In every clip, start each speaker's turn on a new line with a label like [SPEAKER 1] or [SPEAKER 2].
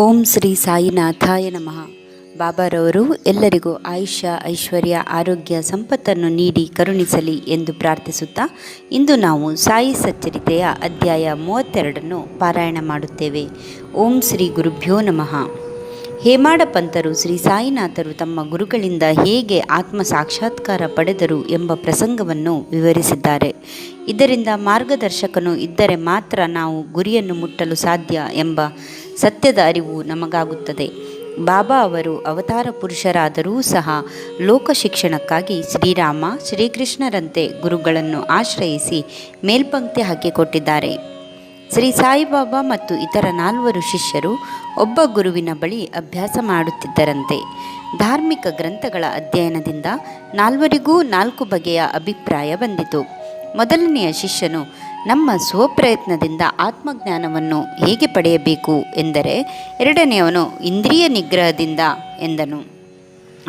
[SPEAKER 1] ಓಂ ಶ್ರೀ ಸಾಯಿನಾಥಾಯ ನಮಃ. ಬಾಬಾರವರು ಎಲ್ಲರಿಗೂ ಆಯುಷ್ಯ, ಐಶ್ವರ್ಯ, ಆರೋಗ್ಯ, ಸಂಪತ್ತನ್ನು ನೀಡಿ ಕರುಣಿಸಲಿ ಎಂದು ಪ್ರಾರ್ಥಿಸುತ್ತಾ ಇಂದು ನಾವು ಸಾಯಿ ಸಚ್ಚರಿತೆಯ ಅಧ್ಯಾಯ 32 ಪಾರಾಯಣ ಮಾಡುತ್ತೇವೆ. ಓಂ ಶ್ರೀ ಗುರುಭ್ಯೋ ನಮಃ. ಹೇಮಾಡ ಪಂತರು ಶ್ರೀ ಸಾಯಿನಾಥರು ತಮ್ಮ ಗುರುಗಳಿಂದ ಹೇಗೆ ಆತ್ಮ ಸಾಕ್ಷಾತ್ಕಾರ ಪಡೆದರು ಎಂಬ ಪ್ರಸಂಗವನ್ನು ವಿವರಿಸಿದ್ದಾರೆ. ಇದರಿಂದ ಮಾರ್ಗದರ್ಶಕನು ಇದ್ದರೆ ಮಾತ್ರ ನಾವು ಗುರಿಯನ್ನು ಮುಟ್ಟಲು ಸಾಧ್ಯ ಎಂಬ ಸತ್ಯದ ಅರಿವು ನಮಗಾಗುತ್ತದೆ. ಬಾಬಾ ಅವರು ಅವತಾರ ಪುರುಷರಾದರೂ ಸಹ ಲೋಕ ಶಿಕ್ಷಣಕ್ಕಾಗಿ ಶ್ರೀರಾಮ, ಶ್ರೀಕೃಷ್ಣರಂತೆ ಗುರುಗಳನ್ನು ಆಶ್ರಯಿಸಿ ಮೇಲ್ಪಂಕ್ತಿ ಹಾಕಿಕೊಟ್ಟಿದ್ದಾರೆ. ಶ್ರೀ ಸಾಯಿಬಾಬಾ ಮತ್ತು ಇತರ 4 ಶಿಷ್ಯರು ಒಬ್ಬ ಗುರುವಿನ ಬಳಿ ಅಭ್ಯಾಸ ಮಾಡುತ್ತಿದ್ದರಂತೆ. ಧಾರ್ಮಿಕ ಗ್ರಂಥಗಳ ಅಧ್ಯಯನದಿಂದ 4 4 ಬಗೆಯ ಅಭಿಪ್ರಾಯ ಬಂದಿತು. ಮೊದಲನೆಯ ಶಿಷ್ಯನು, ನಮ್ಮ ಸ್ವಪ್ರಯತ್ನದಿಂದ ಆತ್ಮಜ್ಞಾನವನ್ನು ಹೇಗೆ ಪಡೆಯಬೇಕು ಎಂದರೆ, ಎರಡನೆಯವನು ಇಂದ್ರಿಯ ನಿಗ್ರಹದಿಂದ ಎಂದನು.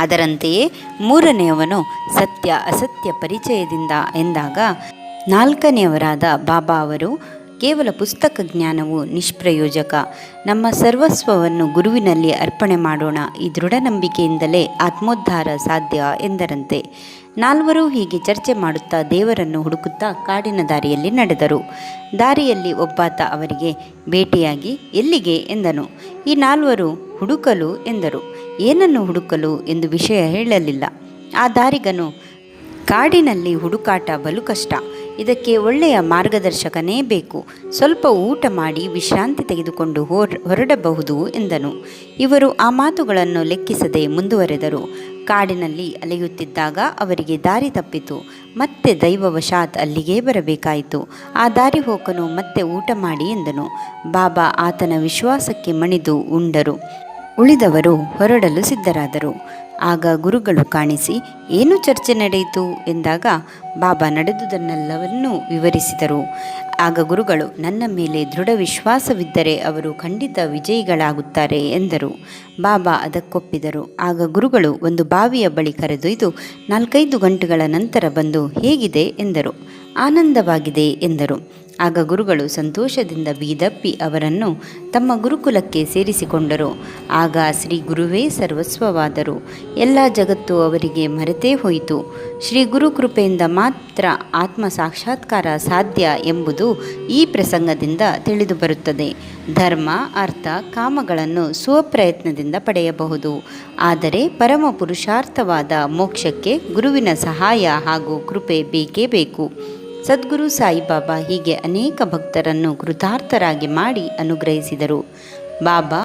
[SPEAKER 1] ಅದರಂತೆಯೇ ಮೂರನೆಯವನು ಸತ್ಯ ಅಸತ್ಯ ಪರಿಚಯದಿಂದ ಎಂದಾಗ, ನಾಲ್ಕನೆಯವರಾದ ಬಾಬಾ ಅವರು, ಕೇವಲ ಪುಸ್ತಕ ಜ್ಞಾನವು ನಿಷ್ಪ್ರಯೋಜಕ, ನಮ್ಮ ಸರ್ವಸ್ವವನ್ನು ಗುರುವಿನಲ್ಲಿ ಅರ್ಪಣೆ ಮಾಡೋಣ, ಈ ದೃಢ ನಂಬಿಕೆಯಿಂದಲೇ ಆತ್ಮೋದ್ಧಾರ ಸಾಧ್ಯ ಎಂದರಂತೆ. 4 ಹೀಗೆ ಚರ್ಚೆ ಮಾಡುತ್ತಾ ದೇವರನ್ನು ಹುಡುಕುತ್ತಾ ಕಾಡಿನ ದಾರಿಯಲ್ಲಿ ನಡೆದರು. ದಾರಿಯಲ್ಲಿ ಒಬ್ಬಾತ ಅವರಿಗೆ ಭೇಟಿಯಾಗಿ ಎಲ್ಲಿಗೆ ಎಂದನು. ಈ 4 ಹುಡುಕಲು ಎಂದರು. ಏನನ್ನು ಹುಡುಕಲು ಎಂದು ವಿಷಯ ಹೇಳಲಿಲ್ಲ. ಆ ದಾರಿಗನು, ಕಾಡಿನಲ್ಲಿ ಹುಡುಕಾಟ ಬಲು ಕಷ್ಟ, ಇದಕ್ಕೆ ಒಳ್ಳೆಯ ಮಾರ್ಗದರ್ಶಕನೇ ಬೇಕು, ಸ್ವಲ್ಪ ಊಟ ಮಾಡಿ ವಿಶ್ರಾಂತಿ ತೆಗೆದುಕೊಂಡು ಹೊರಡಬಹುದು ಎಂದನು. ಇವರು ಆ ಮಾತುಗಳನ್ನು ಲೆಕ್ಕಿಸದೆ ಮುಂದುವರೆದರು. ಕಾಡಿನಲ್ಲಿ ಅಲೆಯುತ್ತಿದ್ದಾಗ ಅವರಿಗೆ ದಾರಿ ತಪ್ಪಿತು. ಮತ್ತೆ ದೈವವಶಾತ್ ಅಲ್ಲಿಗೇ ಬರಬೇಕಾಯಿತು. ಆ ದಾರಿ ಹೋಕನು ಮತ್ತೆ ಊಟ ಮಾಡಿ ಎಂದನು. ಬಾಬಾ ಆತನ ವಿಶ್ವಾಸಕ್ಕೆ ಮಣಿದು ಉಂಡರು. ಉಳಿದವರು ಹೊರಡಲು ಸಿದ್ಧರಾದರು. ಆಗ ಗುರುಗಳು ಕಾಣಿಸಿ, ಏನು ಚರ್ಚೆ ನಡೆಯಿತು ಎಂದಾಗ ಬಾಬಾ ನಡೆದುದನ್ನೆಲ್ಲವನ್ನೂ ವಿವರಿಸಿದರು. ಆಗ ಗುರುಗಳು, ನನ್ನ ಮೇಲೆ ದೃಢ ವಿಶ್ವಾಸವಿದ್ದರೆ ಅವರು ಖಂಡಿತ ವಿಜಯಿಗಳಾಗುತ್ತಾರೆ ಎಂದರು. ಬಾಬಾ ಅದಕ್ಕೊಪ್ಪಿದರು. ಆಗ ಗುರುಗಳು ಒಂದು ಬಾವಿಯ ಬಳಿ ಕರೆದೊಯ್ದು 4-5 ಗಂಟೆಗಳ ನಂತರ ಬಂದು ಹೇಗಿದೆ ಎಂದರು. ಆನಂದವಾಗಿದೆ ಎಂದರು. ಆಗ ಗುರುಗಳು ಸಂತೋಷದಿಂದ ಬೀದಪ್ಪಿ ಅವರನ್ನು ತಮ್ಮ ಗುರುಕುಲಕ್ಕೆ ಸೇರಿಸಿಕೊಂಡರು. ಆಗ ಶ್ರೀ ಗುರುವೇ ಸರ್ವಸ್ವವಾದರು. ಎಲ್ಲ ಜಗತ್ತು ಅವರಿಗೆ ಮರೆತೇ ಹೋಯಿತು. ಶ್ರೀ ಗುರು ಕೃಪೆಯಿಂದ ಮಾತ್ರ ಆತ್ಮ ಸಾಕ್ಷಾತ್ಕಾರ ಸಾಧ್ಯ ಎಂಬುದು ಈ ಪ್ರಸಂಗದಿಂದ ತಿಳಿದು ಬರುತ್ತದೆ. ಧರ್ಮ, ಅರ್ಥ, ಕಾಮಗಳನ್ನು ಸ್ವಪ್ರಯತ್ನದಿಂದ ಪಡೆಯಬಹುದು. ಆದರೆ ಪರಮ ಪುರುಷಾರ್ಥವಾದ ಮೋಕ್ಷಕ್ಕೆ ಗುರುವಿನ ಸಹಾಯ ಹಾಗೂ ಕೃಪೆ ಬೇಕೇ ಬೇಕು. ಸದ್ಗುರು ಸಾಯಿಬಾಬಾ ಹೀಗೆ ಅನೇಕ ಭಕ್ತರನ್ನು ಕೃತಾರ್ಥರಾಗಿ ಮಾಡಿ ಅನುಗ್ರಹಿಸಿದರು. ಬಾಬಾ